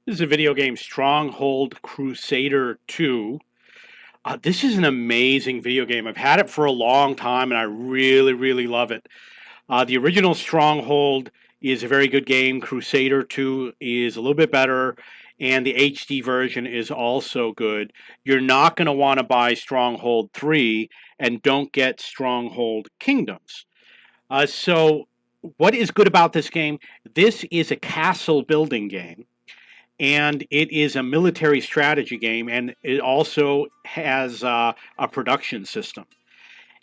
This is a video game, Stronghold Crusader 2. This is an amazing video game. I've had it for a long time and I really, really love it. The original Stronghold is a very good game. Crusader 2 is a little bit better, and the HD version is also good. You're not going to want to buy Stronghold 3 and don't get Stronghold Kingdoms. So, what is good about this game? This is a castle building game and it is a military strategy game, and it also has a production system.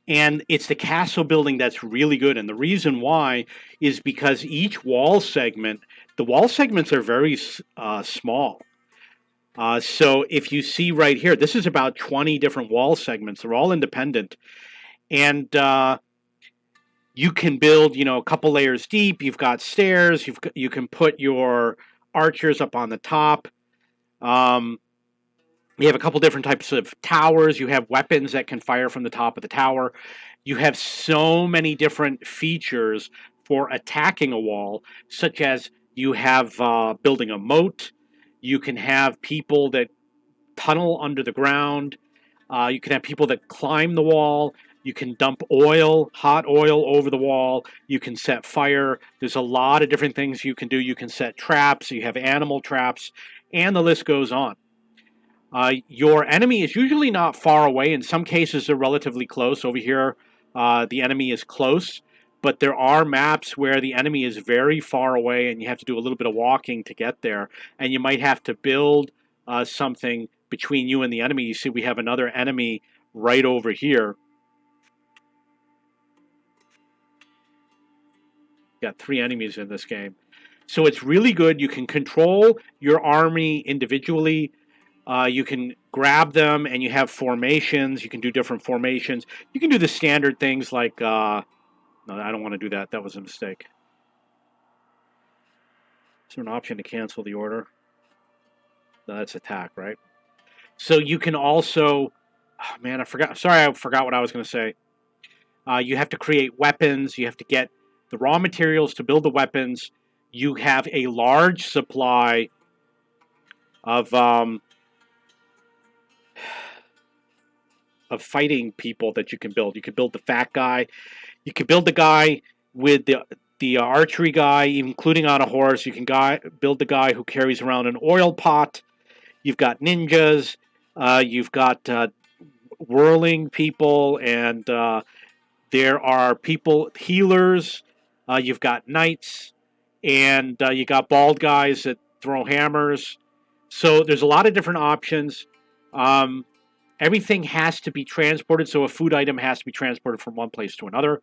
And it's the castle building that's really good, and the reason why is because each wall segment, the wall segments are very small. So if you see right here, this is about 20 different wall segments. They're all independent, and you can build, a couple layers deep. You've got stairs. You can put your archers up on the top. Um, You have a couple different types of towers. You have weapons that can fire from the top of the tower. You have so many different features for attacking a wall, such as you have building a moat. You can have people that tunnel under the ground. You can have people that climb the wall. You can dump oil, hot oil over the wall. You can set fire. There's a lot of different things you can do. You can set traps. You have animal traps, and the list goes on. Your enemy is usually not far away. In some cases, they're relatively close. Over here, the enemy is close, but there are maps where the enemy is very far away and you have to do a little bit of walking to get there. And you might have to build something between you and the enemy. You see, we have another enemy right over here. Got 3 enemies in this game. So it's really good. You can control your army individually. You can grab them and you have formations. You can do different formations. You can do the standard things like, no, I don't want to do that. That was a mistake. Is there an option to cancel the order? No, that's attack, right? So you can also, oh man, I forgot. Sorry, I forgot what I was going to say. You have to create weapons. You have to get the raw materials to build the weapons. You have a large supply of of fighting people that you can build. You can build the fat guy. You can build the guy with the archery guy, including on a horse. You can build the guy who carries around an oil pot. You've got ninjas. You've got whirling people, and there are people healers. You've got knights, and you got bald guys that throw hammers. So there's a lot of different options. Um, Everything has to be transported, so a food item has to be transported from one place to another.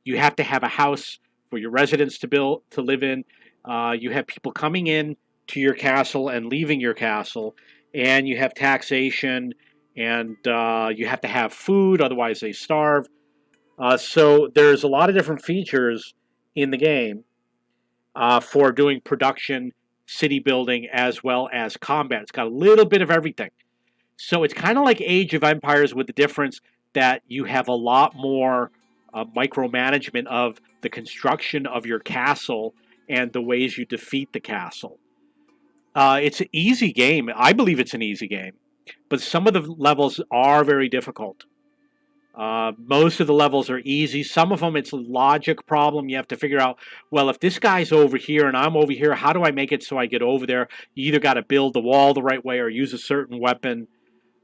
You have to have a house for your residents to live in. You have people coming in to your castle and leaving your castle, and you have taxation, and you have to have food, otherwise they starve. So there's a lot of different features in the game for doing production, city building, as well as combat. It's got a little bit of everything. So it's kind of like Age of Empires with the difference that you have a lot more micromanagement of the construction of your castle and the ways you defeat the castle. It's an easy game. I believe it's an easy game, but some of the levels are very difficult. Most of the levels are easy. Some of them, it's a logic problem. You have to figure out, well, if this guy's over here and I'm over here, how do I make it so I get over there? You either got to build the wall the right way or use a certain weapon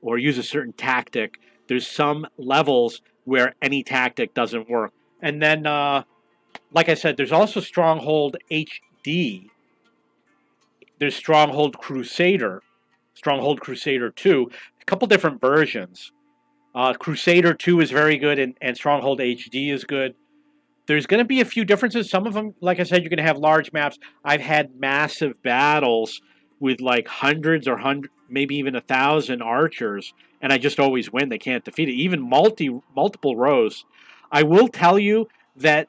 or use a certain tactic. There's some levels where any tactic doesn't work. And then, like I said, there's also Stronghold HD. There's Stronghold Crusader 2, a couple different versions. Crusader 2 is very good, and Stronghold HD is good. There's going to be a few differences. Some of them, like I said, you're going to have large maps. I've had massive battles with like hundreds or maybe even 1,000 archers, and I just always win. They can't defeat it. Even multiple rows. I will tell you that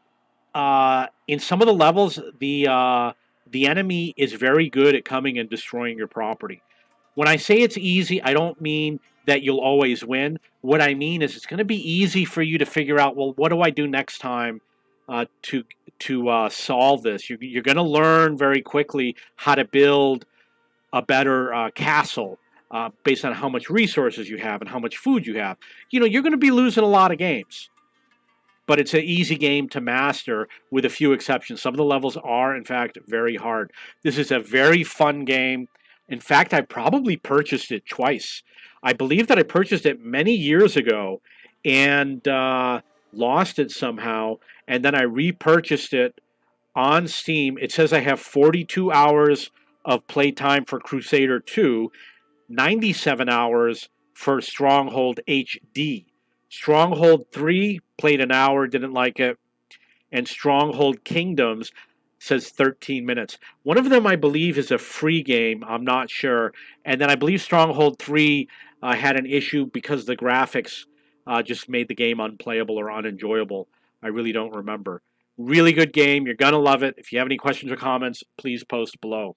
in some of the levels, the enemy is very good at coming and destroying your property. When I say it's easy, I don't mean that you'll always win. What I mean is it's going to be easy for you to figure out, well, what do I do next time to solve this? You're going to learn very quickly how to build a better castle based on how much resources you have and how much food you have. You're going to be losing a lot of games, but it's an easy game to master with a few exceptions. Some of the levels are, in fact, very hard. This is a very fun game. In fact, I probably purchased it twice. I believe that I purchased it many years ago and lost it somehow, and then I repurchased it on Steam. It says I have 42 hours of playtime for Crusader 2, 97 hours for Stronghold HD. Stronghold 3 played an hour, didn't like it, and Stronghold Kingdoms says 13 minutes. One of them, I believe, is a free game. I'm not sure. And then I believe Stronghold 3 had an issue because the graphics just made the game unplayable or unenjoyable. I really don't remember. Really good game. You're going to love it. If you have any questions or comments, please post below.